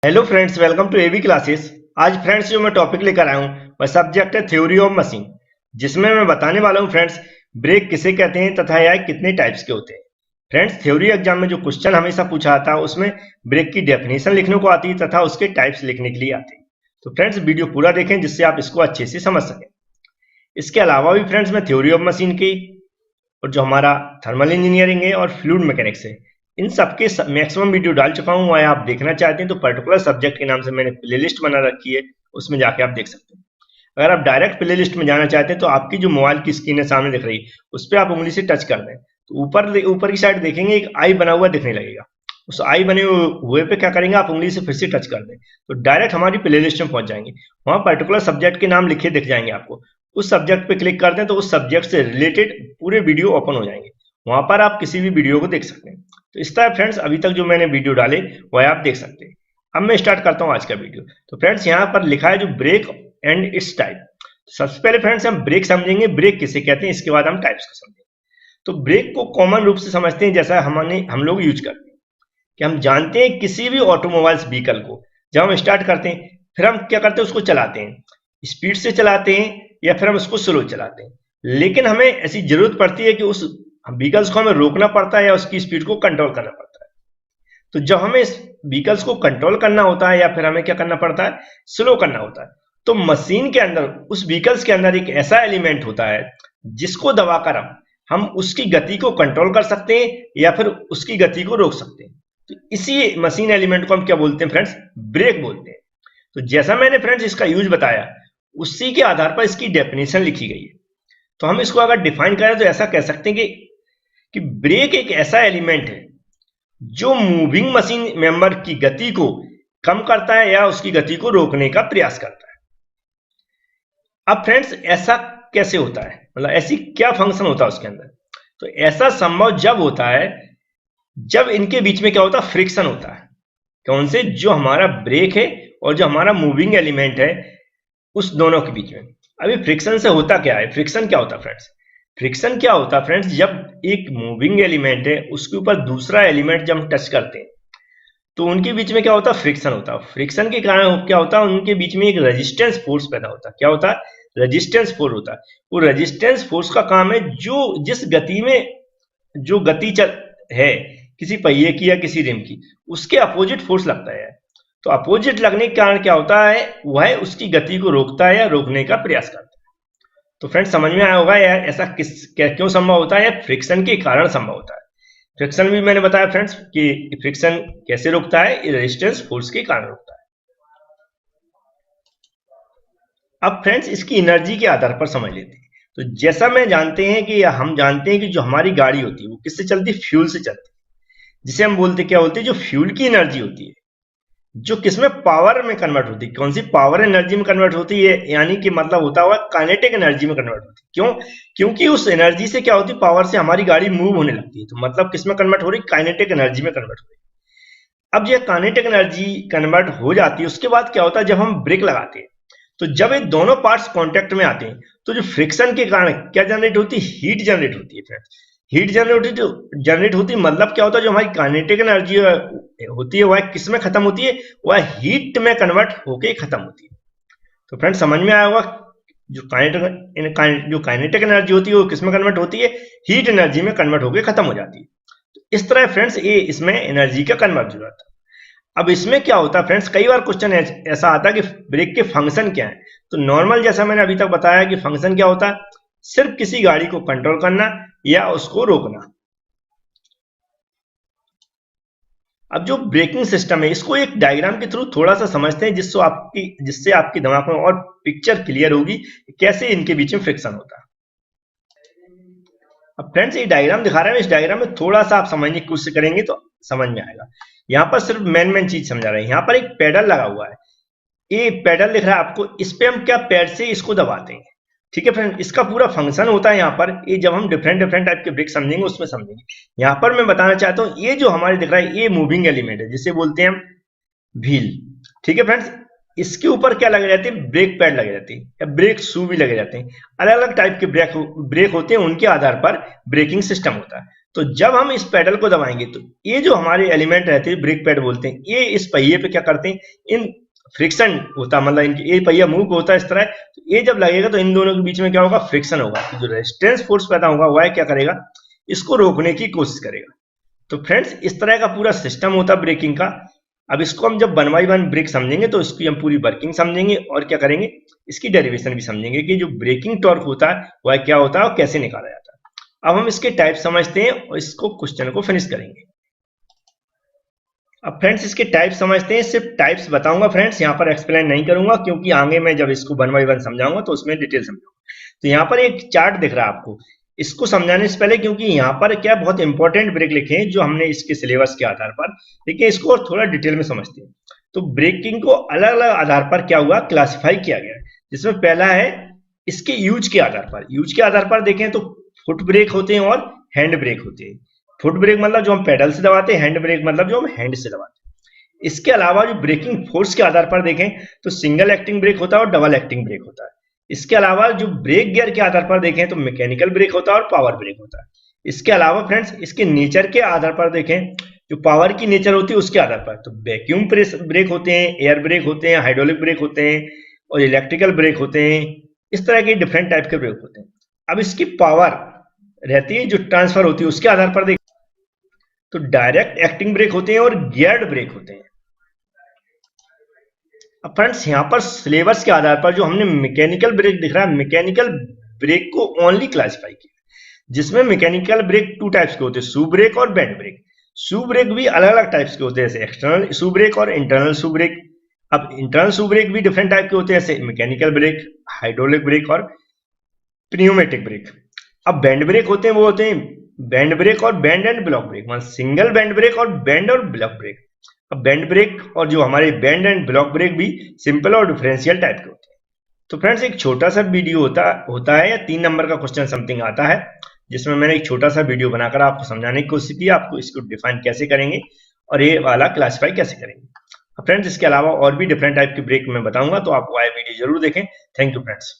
Hello friends, welcome to AV classes. आज friends जो मैं टॉपिक लेकर आया हूँ वह सब्जेक्ट है थ्योरी ऑफ मशीन, जिसमें मैं बताने वाला हूँ फ्रेंड्स ब्रेक किसे कहते हैं तथा यह कितने टाइप्स के होते हैं। फ्रेंड्स थ्योरी एग्जाम में जो क्वेश्चन हमेशा पूछा आता है उसमें ब्रेक की डेफिनेशन लिखने को आती है तथा उसके टाइप्स लिखने के लिए आते हैं। तो फ्रेंड्स वीडियो पूरा देखें जिससे आप इसको अच्छे से समझ सकें। इसके अलावा भी फ्रेंड्स मैं थ्योरी ऑफ मशीन की और जो हमारा थर्मल इंजीनियरिंग है और फ्लूइड मैकेनिक्स है, इन सबके मैक्सिमम वीडियो डाल चुका हूँ। और आप देखना चाहते हैं तो पर्टिकुलर सब्जेक्ट के नाम से मैंने प्लेलिस्ट बना रखी है, उसमें जाके आप देख सकते हैं। अगर आप डायरेक्ट प्लेलिस्ट में जाना चाहते हैं तो आपकी जो मोबाइल की स्क्रीन है सामने दिख रही है, उस पर आप उंगली से टच कर दें तो ऊपर की साइड देखेंगे एक आई बना हुआ दिखने लगेगा। उस आई बने हुए पे क्या करेंगे, आप उंगली से फिर से टच कर दें तो डायरेक्ट हमारी प्लेलिस्ट में पहुंच जाएंगे। वहां पर्टिकुलर सब्जेक्ट के नाम लिखे दिख जाएंगे आपको। उस सब्जेक्ट पे क्लिक कर दें तो उस सब्जेक्ट से रिलेटेड पूरे वीडियो ओपन हो जाएंगे। वहां पर आप किसी भी वीडियो को देख सकते हैं। तो इस तरह फ्रेंड्स अभी तक जो मैंने वीडियो डाले वह आप देख सकते हैं। अब मैं स्टार्ट करता हूं आज का वीडियो। तो फ्रेंड्स यहाँ पर लिखा है जो ब्रेक एंड इट्स टाइप। सबसे पहले फ्रेंड्स हम ब्रेक समझेंगे, ब्रेक किसे कहते हैं, इसके बाद हम टाइप्स को समझेंगे। तो ब्रेक को कॉमन रूप से समझते हैं जैसा हम लोग यूज करते हैं कि हम जानते हैं किसी भी ऑटोमोबाइल्स व्हीकल को जब हम स्टार्ट करते हैं फिर हम क्या करते हैं, उसको चलाते हैं, स्पीड से चलाते हैं या फिर हम उसको स्लो चलाते हैं। लेकिन हमें ऐसी जरूरत पड़ती है कि उस व्हीकल्स को हमें रोकना पड़ता है या उसकी स्पीड को कंट्रोल करना पड़ता है। तो जब हमें इस व्हीकल्स को कंट्रोल करना होता है या फिर हमें क्या करना पड़ता है, स्लो करना होता है, तो मशीन के अंदर उस व्हीकल्स के अंदर एक ऐसा एलिमेंट होता है जिसको दबाकर हम उसकी गति को कंट्रोल कर सकते हैं या फिर उसकी गति को रोक सकते हैं। तो इसी मशीन एलिमेंट को हम क्या बोलते हैं फ्रेंड्स, ब्रेक बोलते हैं। तो जैसा मैंने फ्रेंड्स इसका यूज बताया उसी के आधार पर इसकी डेफिनेशन लिखी गई है। तो हम इसको अगर डिफाइन करें तो ऐसा कह सकते हैं कि ब्रेक एक ऐसा एलिमेंट है जो मूविंग मशीन मेंबर की गति को कम करता है या उसकी गति को रोकने का प्रयास करता है। अब फ्रेंड्स ऐसा कैसे होता है, मतलब ऐसी क्या फंक्शन होता है उसके अंदर। तो ऐसा संभव जब होता है जब इनके बीच में क्या होता है, फ्रिक्शन होता है। कौन से, जो हमारा ब्रेक है और जो हमारा मूविंग एलिमेंट है उस दोनों के बीच में। अभी फ्रिक्शन से होता क्या है, फ्रिक्शन क्या होता है फ्रेंड्स, फ्रिक्शन क्या होता है फ्रेंड्स, जब एक मूविंग एलिमेंट है उसके ऊपर दूसरा एलिमेंट जब हम टच करते हैं तो उनके बीच में क्या होता है, फ्रिक्शन होता है। फ्रिक्शन के कारण क्या होता है, उनके बीच में एक रेजिस्टेंस फोर्स पैदा होता है। क्या होता है, रेजिस्टेंस फोर्स होता है। वो रेजिस्टेंस फोर्स का काम है जो जिस गति में जो गति है किसी पहिए की या किसी रिम की, उसके अपोजिट फोर्स लगता है। तो अपोजिट लगने के कारण क्या होता है, वह उसकी गति को रोकता है या रोकने का प्रयास करता है। तो फ्रेंड्स समझ में आया होगा यार ऐसा क्यों संभव होता है, फ्रिक्शन के कारण संभव होता है। फ्रिक्शन भी मैंने बताया फ्रेंड्स कि फ्रिक्शन कैसे रोकता है, रेजिस्टेंस फोर्स के कारण रोकता है। अब फ्रेंड्स इसकी एनर्जी के आधार पर समझ लेते हैं। तो जैसा हम जानते हैं कि जो हमारी गाड़ी होती है वो किससे चलती है, फ्यूल से चलती है, जिसे हम बोलते क्या बोलते हैं, जो फ्यूल की एनर्जी होती है जो किसमें, पावर में कन्वर्ट होती है। कौन सी, पावर एनर्जी में कन्वर्ट होती है, यानी कि मतलब होता हुआ काइनेटिक एनर्जी में कन्वर्ट होती है। क्यों, क्योंकि उस एनर्जी से क्या होती है, पावर से हमारी गाड़ी मूव होने लगती है। तो मतलब किसमें कन्वर्ट हो रही, काइनेटिक एनर्जी में कन्वर्ट हो रही है। अब ये काइनेटिक एनर्जी कन्वर्ट हो जाती है, उसके बाद क्या होता है, जब हम ब्रेक लगाते हैं तो जब ये दोनों पार्ट्स कांटेक्ट में आते हैं तो जो फ्रिक्शन के कारण क्या जनरेट होती है, हीट जनरेट होती है फ्रेंड्स। हीट जनरेट होती है, मतलब क्या होता है, जो हमारी काइनेटिक एनर्जी होती है वह किस में खत्म होती है, वह हीट में कन्वर्ट होके खत्म होती है। तो फ्रेंड्स समझ में आया होगा जो काइनेटिक एनर्जी होती है वो किस में कन्वर्ट होती है, हीट एनर्जी में कन्वर्ट होके खत्म हो जाती है। तो इस तरह फ्रेंड्स ये इसमें एनर्जी का कन्वर्ट हो जाता है। अब इसमें क्या होता है फ्रेंड्स, कई बार क्वेश्चन ऐसा आता है कि ब्रेक के फंक्शन क्या है। तो नॉर्मल जैसा मैंने अभी तक बताया कि फंक्शन क्या होता है, सिर्फ किसी गाड़ी को कंट्रोल करना या उसको रोकना। अब जो ब्रेकिंग सिस्टम है इसको एक डायग्राम के थ्रू थोड़ा सा समझते हैं जिससे आपकी दिमाग में और पिक्चर क्लियर होगी कैसे इनके बीच में फ्रिक्शन होता है। अब फ्रेंड्स ये डायग्राम दिखा रहा है, इस डायग्राम में थोड़ा सा आप समझने की कोशिश करेंगे तो समझ में आएगा। यहाँ पर सिर्फ मेन चीज समझा रहे हैं। यहाँ पर एक पेडल लगा हुआ है, ये पेडल दिख रहा है आपको, इस पे हम क्या पैर से इसको दबाते हैं। ठीक है फ्रेंड, इसका पूरा फंक्शन होता है यहाँ पर, ये जब हम डिफरेंट टाइप के ब्रेक समझेंगे उसमें समझेंगे। यहाँ पर मैं बताना चाहता हूँ ये जो हमारे दिख रहा है ये मूविंग एलिमेंट है जिसे बोलते हैं हम व्हील। ठीक है फ्रेंड्स, इसके ऊपर क्या लगे जाते हैं, ब्रेक पैड लगे जाते हैं या ब्रेक शू भी लगे जाते हैं। अलग अलग टाइप के ब्रेक होते हैं, उनके आधार पर ब्रेकिंग सिस्टम होता है। तो जब हम इस पेडल को दबाएंगे तो ये जो हमारे एलिमेंट रहते हैं, ब्रेक पैड बोलते हैं, ये इस पहिए पे क्या करते हैं, इन फ्रिक्शन होता, मतलब इनके ये पहिया मूव होता है इस तरह, तो ये जब लगेगा तो इन दोनों के बीच में क्या होगा, फ्रिक्शन होगा। तो जो रेजिस्टेंस फोर्स पैदा होगा वह क्या करेगा, इसको रोकने की कोशिश करेगा। तो फ्रेंड्स इस तरह का पूरा सिस्टम होता है ब्रेकिंग का। अब इसको हम जब 1 बाय 1 ब्रेक समझेंगे तो इसकी हम पूरी वर्किंग समझेंगे और क्या करेंगे, इसकी डेरिवेशन भी समझेंगे कि जो ब्रेकिंग टॉर्क होता है वह क्या होता है और कैसे निकाला जाता है। अब हम इसके टाइप समझते हैं और इसको क्वेश्चन को फिनिश करेंगे। अब फ्रेंड्स इसके टाइप समझते हैं, सिर्फ टाइप्स बताऊंगा फ्रेंड्स, यहाँ पर एक्सप्लेन नहीं करूंगा क्योंकि आगे मैं जब इसको 1 बाय 1 समझाऊंगा तो उसमें डिटेल समझाऊंगा। तो यहाँ पर एक चार्ट दिख रहा है आपको, इसको समझाने से पहले, क्योंकि यहाँ पर क्या बहुत इंपॉर्टेंट ब्रेक लिखे हैं जो हमने इसके सिलेबस के आधार पर, लेकिन इसको और थोड़ा डिटेल में समझते हैं। तो ब्रेकिंग को अलग अलग आधार पर क्या हुआ, क्लासिफाई किया गया, जिसमें पहला है इसके यूज के आधार पर। यूज के आधार पर देखें तो फुट ब्रेक होते हैं और हैंड ब्रेक होते हैं। फुट ब्रेक मतलब जो हम पैडल से दबाते हैं, हैंड ब्रेक मतलब जो हम हैंड से दबाते हैं। इसके अलावा जो ब्रेकिंग फोर्स के आधार पर देखें तो सिंगल एक्टिंग ब्रेक होता है और डबल एक्टिंग ब्रेक होता है। इसके अलावा जो ब्रेक गियर के आधार पर देखें तो मैकेनिकल ब्रेक होता है और पावर ब्रेक होता है। इसके अलावा फ्रेंड्स इसके नेचर के आधार पर देखें, जो पावर की नेचर होती है उसके आधार पर, तो वैक्यूम प्रेस ब्रेक होते हैं, एयर ब्रेक होते हैं, हाइड्रोलिक ब्रेक होते हैं और इलेक्ट्रिकल ब्रेक होते हैं। इस तरह के डिफरेंट टाइप के ब्रेक होते हैं। अब इसकी पावर रहती है जो ट्रांसफर होती है उसके आधार पर देखें तो डायरेक्ट एक्टिंग ब्रेक होते हैं और गियर्ड ब्रेक होते हैं। अब फ्रेंड्स यहाँ पर सिलेबस के आधार पर जो हमने मैकेनिकल ब्रेक दिख रहा है, मैकेनिकल ब्रेक को ओनली क्लासिफाई किया, जिसमें मैकेनिकल ब्रेक 2 टाइप्स के होते हैं, शू ब्रेक और बैंड ब्रेक। शू ब्रेक भी अलग अलग टाइप्स के होते हैं, जैसे एक्सटर्नल शू ब्रेक और इंटरनल शू ब्रेक। अब इंटरनल शू ब्रेक भी डिफरेंट टाइप के होते हैं, जैसे मैकेनिकल ब्रेक, हाइड्रोलिक ब्रेक और प्न्यूमेटिक ब्रेक। अब बैंड ब्रेक होते हैं, वो होते हैं बैंड ब्रेक और बैंड एंड ब्लॉक ब्रेक, मतलब सिंगल बैंड ब्रेक और बैंड और ब्लॉक ब्रेक। अब बैंड ब्रेक और जो हमारे बैंड एंड ब्लॉक ब्रेक भी सिंपल और डिफरेंशियल टाइप के होते हैं। तो फ्रेंड्स एक छोटा सा वीडियो होता है या 3 नंबर का क्वेश्चन समथिंग आता है, जिसमें मैंने एक छोटा सा वीडियो बनाकर आपको समझाने की कोशिश की, आपको इसको डिफाइन कैसे करेंगे और ये वाला क्लासिफाई कैसे करेंगे। फ्रेंड्स इसके अलावा और भी डिफरेंट टाइप के ब्रेक मैं बताऊंगा, तो आप वह वीडियो जरूर देखें। Thank you friends.